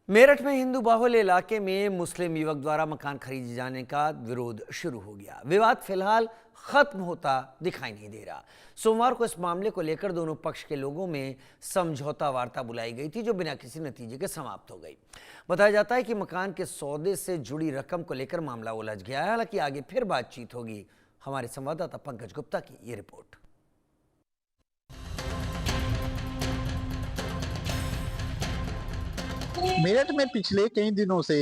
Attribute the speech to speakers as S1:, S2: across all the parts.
S1: मेरठ में हिंदू बाहुल्य इलाके में मुस्लिम युवक द्वारा मकान खरीदे जाने का विरोध शुरू हो गया। विवाद फिलहाल खत्म होता दिखाई नहीं दे रहा। सोमवार को इस मामले को लेकर दोनों पक्ष के लोगों में समझौता वार्ता बुलाई गई थी, जो बिना किसी नतीजे के समाप्त हो गई। बताया जाता है कि मकान के सौदे से जुड़ी रकम को लेकर मामला उलझ गया है। हालांकि आगे फिर बातचीत होगी। हमारे संवाददाता पंकज गुप्ता की ये रिपोर्ट।
S2: मेरठ में पिछले कई दिनों से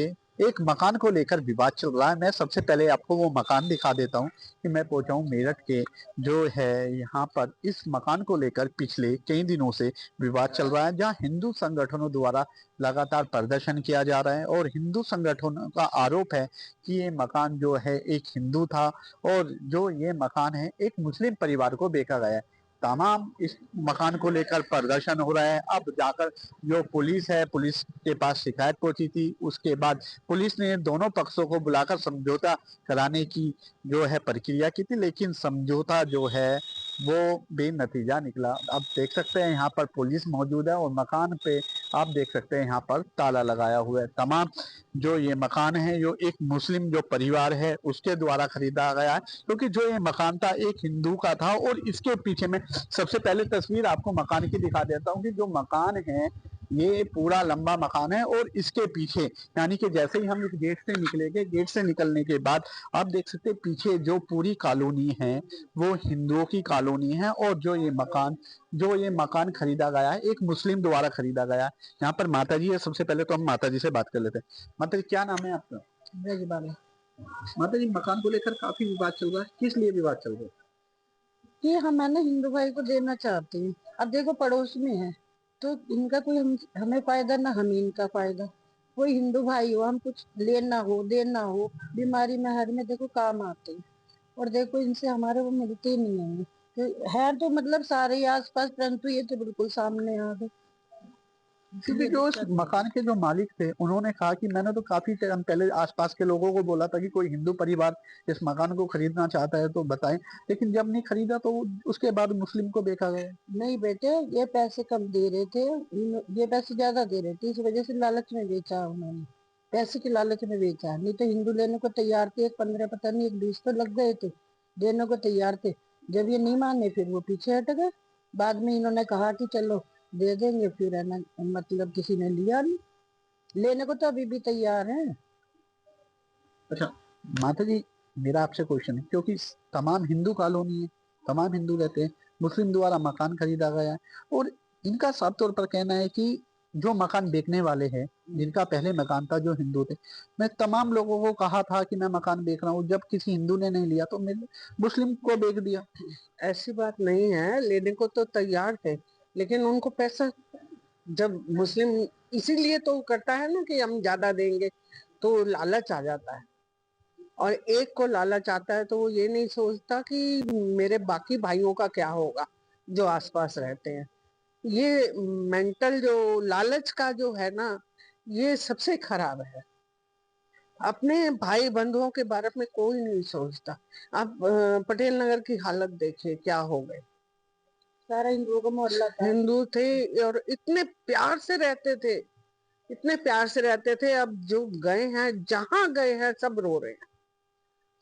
S2: एक मकान को लेकर विवाद चल रहा है। मैं सबसे पहले आपको वो मकान दिखा देता हूँ कि मैं पहुंचा हूँ मेरठ के जो है यहाँ पर। इस मकान को लेकर पिछले कई दिनों से विवाद चल रहा है, जहाँ हिंदू संगठनों द्वारा लगातार प्रदर्शन किया जा रहा है और हिंदू संगठनों का आरोप है कि ये मकान जो है एक हिंदू था और जो ये मकान है एक मुस्लिम परिवार को बेचा गया है। तमाम इस मकान को लेकर प्रदर्शन हो रहा है। अब जाकर जो पुलिस है, पुलिस के पास शिकायत पहुंची थी। उसके बाद पुलिस ने दोनों पक्षों को बुलाकर समझौता कराने की जो है प्रक्रिया की थी, लेकिन समझौता जो है वो बेनतीजा निकला। अब देख सकते हैं यहाँ पर पुलिस मौजूद है और मकान पे आप देख सकते हैं यहाँ पर ताला लगाया हुआ है। तमाम जो ये मकान है जो एक मुस्लिम जो परिवार है उसके द्वारा खरीदा गया है, क्योंकि जो ये मकान था एक हिंदू का था। और इसके पीछे में सबसे पहले तस्वीर आपको मकान की दिखा देता हूँ कि जो मकान है ये पूरा लंबा मकान है और इसके पीछे यानी कि जैसे ही हम इस गेट से निकलेंगे, गेट से निकलने के बाद आप देख सकते हैं पीछे जो पूरी कॉलोनी है वो हिंदुओं की कॉलोनी है। और जो ये मकान खरीदा गया है एक मुस्लिम द्वारा खरीदा गया है। यहाँ पर माता जी है, सबसे पहले तो हम माता जी से बात कर लेते हैं। माता जी, क्या नाम है आपका?
S3: ब्रजबाला।
S2: माता जी, मकान को लेकर काफी विवाद चल रहा है, किस लिए विवाद चल रहा है?
S3: ये हम है ना हिंदू भाई को देना चाहते हैं। अब देखो पड़ोस में है तो इनका कोई हमें फायदा ना हम इनका फायदा। कोई हिंदू भाई हो, हम कुछ लेना हो देना हो, बीमारी में हर में देखो काम आते हैं। और देखो इनसे हमारे वो मिलते ही नहीं है। तो है तो मतलब सारे ही आस पास, परंतु ये तो बिल्कुल सामने आ गए।
S2: क्योंकि
S3: इसलिए
S2: जो उस
S3: दिक्कत है।
S2: मकान के जो मालिक थे उन्होंने कहा कि मैंने तो काफी टाइम पहले आसपास के लोगों को बोला था कि कोई हिंदू परिवार इस मकान को खरीदना चाहता है तो बताएं, लेकिन जब नहीं खरीदा तो उसके बाद मुस्लिम को बेचा गया।
S3: नहीं बेटे, ये पैसे कम दे रहे थे। ये पैसे ज्यादा दे रहे थे, इस वजह से लालच में बेचा उन्होंने। पैसे के लालच में बेचा, नहीं तो हिंदू लेने को तैयार थे। एक 15 पता नहीं, एक 20 तो लग गए थे, देने को तैयार थे। जब ये नहीं माने फिर वो पीछे हट गए। बाद में इन्होंने कहा कि चलो दे देंगे, फिर है ना मतलब किसी ने लिया नहीं। लेने को तो अभी भी तैयार है।
S2: अच्छा माता जी, मेरा आपसे क्वेश्चन है, क्योंकि तमाम हिंदू कॉलोनी है, तमाम हिंदू रहते हैं, मुस्लिम द्वारा मकान खरीदा गया है और इनका साफ तौर पर कहना है कि जो मकान बेचने वाले हैं, जिनका पहले मकान था जो हिंदू थे, मैं तमाम लोगों को कहा था कि मैं मकान बेच रहा हूँ, जब किसी हिंदू ने नहीं लिया तो मैंने मुस्लिम को बेच दिया।
S4: ऐसी बात नहीं है, लेने को तो तैयार थे, लेकिन उनको पैसा जब मुस्लिम इसीलिए तो करता है ना कि हम ज्यादा देंगे, तो लालच आ जाता है। और एक को लालच आता है तो वो ये नहीं सोचता कि मेरे बाकी भाइयों का क्या होगा जो आसपास रहते हैं। ये मेंटल जो लालच का जो है ना, ये सबसे खराब है। अपने भाई बंधुओं के बारे में कोई नहीं सोचता। आप पटेल नगर की हालत देखिए क्या हो गई।
S3: सारा हिंदुओं का मोहल्ला था।
S4: हिंदू थे और इतने प्यार से रहते थे, इतने प्यार से रहते थे। अब जो गए हैं, जहां गए हैं, सब रो रहे हैं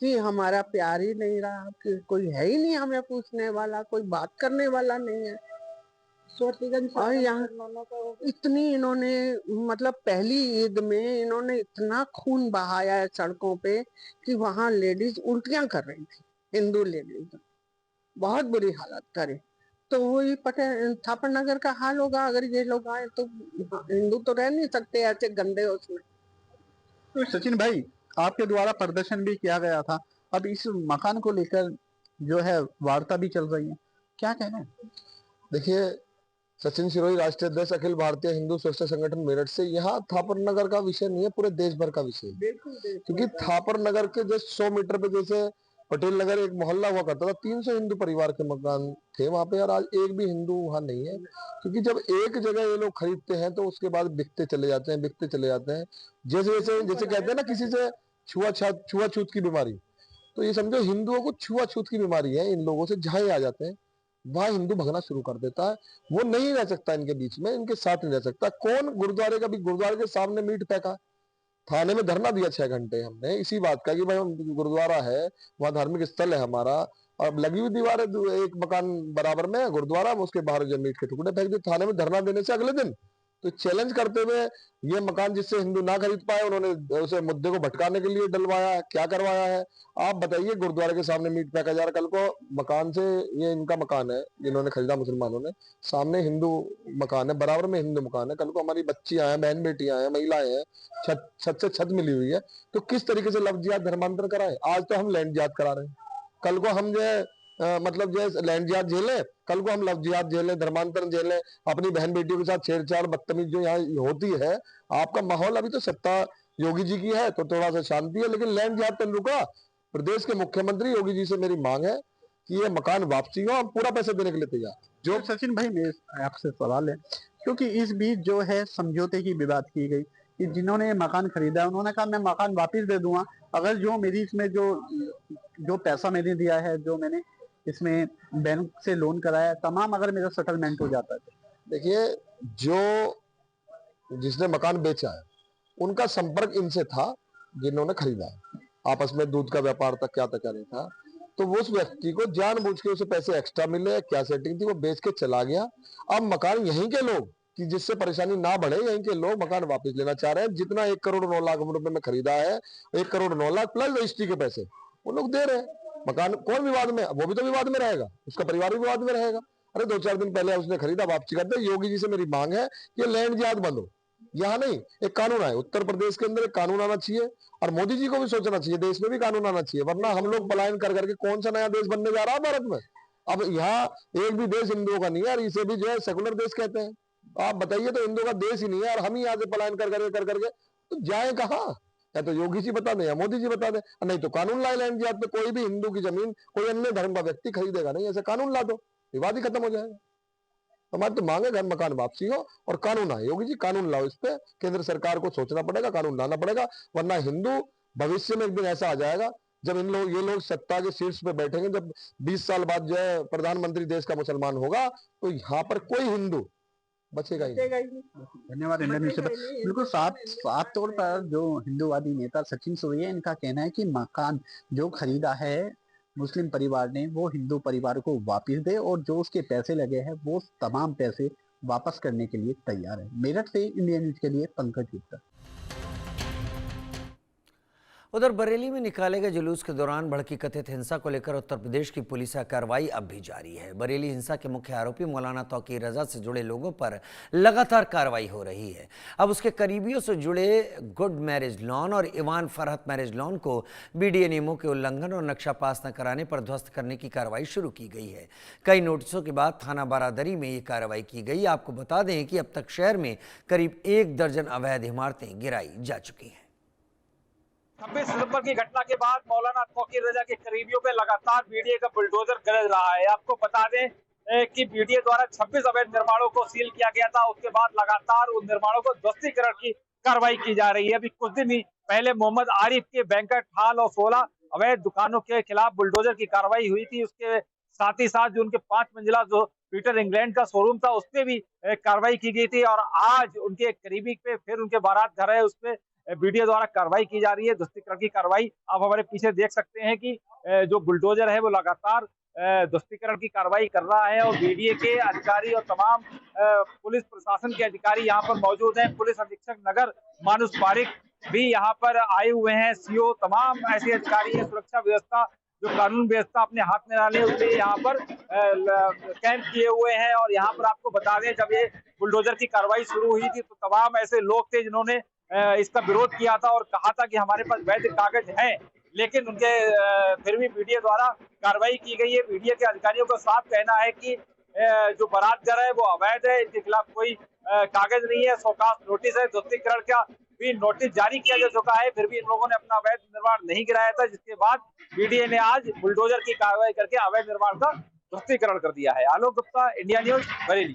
S4: कि हमारा प्यार ही नहीं रहा, कि कोई है ही नहीं हमें पूछने वाला, कोई बात करने वाला नहीं है।
S3: सूरतीगंज
S4: और
S3: सारा
S4: यहाँ
S3: मुसलमानों का हो गया।
S4: इतनी इन्होंने मतलब पहली ईद में इन्होंने इतना खून बहाया है सड़कों पे कि वहां लेडीज उल्टियां कर रही थी। हिंदू लेडीज बहुत बुरी हालत करे। तो वही पटेल थापर नगर का हाल होगा अगर ये लोग आए तो। हिंदू तो रह नहीं सकते ऐसे गंदे उसमें।
S2: तो सचिन भाई, आपके द्वारा प्रदर्शन भी किया गया था, अब इस मकान को लेकर जो है वार्ता भी चल रही है, क्या कहना है?
S5: देखिए, सचिन सिरोही, राष्ट्रीय अध्यक्ष, अखिल भारतीय हिंदू स्वच्छता संगठन मेरठ से। यहाँ थापर नगर का विषय नहीं है, पूरे देश भर का विषय है।
S4: बिल्कुल
S5: क्योंकि थापर नगर के जस्ट 100 मीटर पे जैसे पटेल नगर एक मोहल्ला हुआ करता था, 300 हिंदू परिवार के मकान थे वहां पे, और आज एक भी हिंदू वहां नहीं है। क्योंकि जब एक जगह ये लोग खरीदते हैं तो उसके बाद बिकते चले जाते हैं, बिकते चले जाते हैं। जैसे जैसे जैसे कहते हैं ना, किसी से छुआछूत की बीमारी, तो ये समझो हिंदुओं को छुआछूत की बीमारी है इन लोगों से, जहां ही आ जाते हैं। वहां हिंदू भगना शुरू कर देता है। वो नहीं रह सकता इनके बीच में, इनके साथ नहीं रह सकता। कौन गुरुद्वारे का भी, गुरुद्वारे के सामने मीट फेंका, थाने में धरना दिया 6 घंटे हमने इसी बात का कि भाई हम गुरुद्वारा है, वहां धार्मिक स्थल है हमारा, और लगी हुई दीवार है, एक मकान बराबर में है गुरुद्वारा, उसके बाहर जो मीट के टुकड़े फेंक दिए। थाने में धरना देने से अगले दिन तो चैलेंज करते हुए ये मकान जिससे हिंदू ना खरीद पाए, उन्होंने उसे मुद्दे को भटकाने के लिए डलवाया है। क्या करवाया है आप बताइए? गुरुद्वारे के सामने मीट फेंका जा रहा। कल को मकान से, ये इनका मकान है जिन्होंने खरीदा मुसलमानों ने, सामने हिंदू मकान है, बराबर में हिंदू मकान है। कल को हमारी बच्चियां हैं, बहन बेटियां हैं, महिलाएं हैं, छत से छत मिली हुई है, तो किस तरीके से लफ्ज जिहाद धर्मांतर कराए? आज तो हम लैंड जिहाद करा रहे हैं, कल को हम जो है मतलब जो है लैंड जिहाद झेले, कल को हम लफ्ज जिहाद झेले, धर्मांतरण झेले, अपनी बहन बेटियों के साथ छेड़छाड़ बदतमीज जो यहाँ होती है। आपका माहौल अभी तो सत्ता योगी जी की है तो थोड़ा सा शांति है, लेकिन लैंड जिहाद तो रुका। प्रदेश के मुख्यमंत्री योगी जी से मेरी मांग है कि ये मकान वापसी हो, हम पूरा पैसे देने के लिए तैयार।
S2: जो सचिन भाई, मेरे आपसे सवाल है, क्योंकि इस बीच जो है समझौते की भी बात की गई कि जिन्होंने मकान खरीदा है उन्होंने कहा मैं मकान वापस दे दूंगा अगर जो मेरी इसमें जो पैसा मैंने दिया है, जो मैंने इसमें बैंक से लोन कराया, तमाम अगर मेरा सेटलमेंट हो जाता है।
S5: देखिए, जो जिसने मकान बेचा है उनका संपर्क इनसे था जिन्होंने खरीदा है, आपस में दूध का व्यापार तक क्या तक नहीं था, तो वो उस व्यक्ति को जानबूझ के उसे पैसे एक्स्ट्रा मिले, क्या सेटिंग थी, वो बेच के चला गया। अब मकान यहीं के लोग, कि जिससे परेशानी ना बढ़े, यहीं के लोग मकान वापस लेना चाह रहे हैं। जितना 1 करोड़ 9 लाख रुपए में खरीदा है, 1 करोड़ 9 लाख प्लस रजिस्ट्री के पैसे वो लोग दे रहे हैं। मकान कौन विवाद में? वो भी तो विवाद में रहेगा, उसका परिवार भी विवाद में रहेगा। अरे 2-4 दिन पहले उसने खरीदा, वापसी कर दे। योगी जी से मेरी मांग है कि लैंड जिहाद बंद हो। यहाँ नहीं, एक कानून आए, उत्तर प्रदेश के अंदर एक कानून आना चाहिए, और मोदी जी को भी सोचना चाहिए, देश में भी कानून आना चाहिए, वरना हम लोग पलायन कर करके कौन सा नया देश बनने जा रहा है भारत में। अब यहाँ एक भी देश हिंदुओं का नहीं है, और इसे भी जो है सेकुलर देश कहते हैं। आप बताइए, तो हिंदुओं का देश ही नहीं है, और हम ही यहाँ से पलायन कर करके तो जाए कहाँ? या तो योगी जी बता दें या मोदी जी बता दें, नहीं तो कानून लाए लैंड जिहाद पे। कोई भी हिंदू की जमीन कोई अन्य धर्म का व्यक्ति खरीदेगा नहीं, ऐसे कानून ला दो, विवाद ही खत्म हो जाएगा। हमारी तो मांगे घर मकान वापसी हो और कानून आए। योगी जी कानून लाओ, इस पे केंद्र सरकार को सोचना पड़ेगा, कानून लाना पड़ेगा, वरना हिंदू भविष्य में एक दिन ऐसा आ जाएगा जब ये लोग सत्ता के शीर्ष पे बैठेंगे, जब 20 साल बाद जो है प्रधानमंत्री देश का मुसलमान होगा, तो यहाँ पर कोई हिंदू बचेगा ही नहीं।
S2: धन्यवाद इंडियन न्यूज़पेपर। बिल्कुल साफ तौर पर जो हिंदूवादी नेता सचिन सोरेन, इनका कहना है कि मकान जो खरीदा है मुस्लिम परिवार ने वो हिंदू परिवार को वापस दे, और जो उसके पैसे लगे हैं वो तमाम पैसे वापस करने के लिए तैयार है। मेरठ से इंडियन न्यूज के लिए पंकज गुप्ता।
S1: उधर बरेली में निकाले गए जुलूस के दौरान भड़की कथित हिंसा को लेकर उत्तर प्रदेश की पुलिस का कार्रवाई अब भी जारी है। बरेली हिंसा के मुख्य आरोपी मौलाना तौकीर रजा से जुड़े लोगों पर लगातार कार्रवाई हो रही है। अब उसके करीबियों से जुड़े गुड मैरिज लॉन और इवान फरहत मैरिज लॉन को बीडीए नियमों के उल्लंघन और नक्शा पास न कराने पर ध्वस्त करने की कार्रवाई शुरू की गई है। कई नोटिसों के बाद थाना बारादरी में ये कार्रवाई की गई। आपको बता दें कि अब तक शहर में करीब 1 दर्जन अवैध इमारतें गिराई जा चुकी हैं।
S6: 26 सितंबर की घटना के बाद मौलाना तौकीर रजा के करीबियों पे लगातार बीडीए का बुलडोजर गरज रहा है। आपको बता दें कि बीडीए द्वारा 26 अवैध निर्माणों को सील किया गया था। उसके बाद लगातार उन निर्माणों को ध्वस्तीकरण की कार्रवाई की जा रही है। अभी कुछ दिन ही पहले मोहम्मद आरिफ के बैंकेट हॉल और 16 अवैध दुकानों के खिलाफ बुलडोजर की कार्रवाई हुई थी। उसके साथ ही साथ जो उनके 5 मंजिला जो पीटर इंग्लैंड का शोरूम था, उस पर भी कार्रवाई की गई थी। और आज उनके करीबी पे फिर उनके बारात घर है, उस पर बीडीए द्वारा कार्रवाई की जा रही है, ध्वस्तीकरण की कार्रवाई। आप हमारे पीछे देख सकते हैं कि जो बुलडोजर है वो लगातार ध्वस्तीकरण की कार्रवाई कर रहा है, और बीडीए के अधिकारी और तमाम पुलिस प्रशासन के अधिकारी यहाँ पर मौजूद हैं। पुलिस अधीक्षक नगर मानुष पारिक भी यहाँ पर आए हुए हैं। सीओ, तमाम ऐसे अधिकारी हैं, सुरक्षा व्यवस्था जो कानून व्यवस्था अपने हाथ में डाले उसके यहाँ पर कैंप किए हुए हैं। और यहाँ पर आपको बता दें, जब ये बुलडोजर की कार्रवाई शुरू हुई थी तो तमाम ऐसे लोग थे जिन्होंने इसका विरोध किया था और कहा था कि हमारे पास वैध कागज हैं, लेकिन उनके फिर भी बीडीए द्वारा कार्रवाई की गई है। बीडीए के अधिकारियों का साफ कहना है कि जो बारात घर है वो अवैध है, इनके खिलाफ कोई कागज नहीं है, शोकास नोटिस है, ध्वस्तीकरण का भी नोटिस जारी किया जा चुका है, फिर भी इन लोगों ने अपना अवैध निर्माण नहीं गिराया था, जिसके बाद बीडीए ने आज बुलडोजर की कार्रवाई करके अवैध निर्माण का ध्वस्तीकरण कर दिया है। Alok Gupta, India news, Bareilly.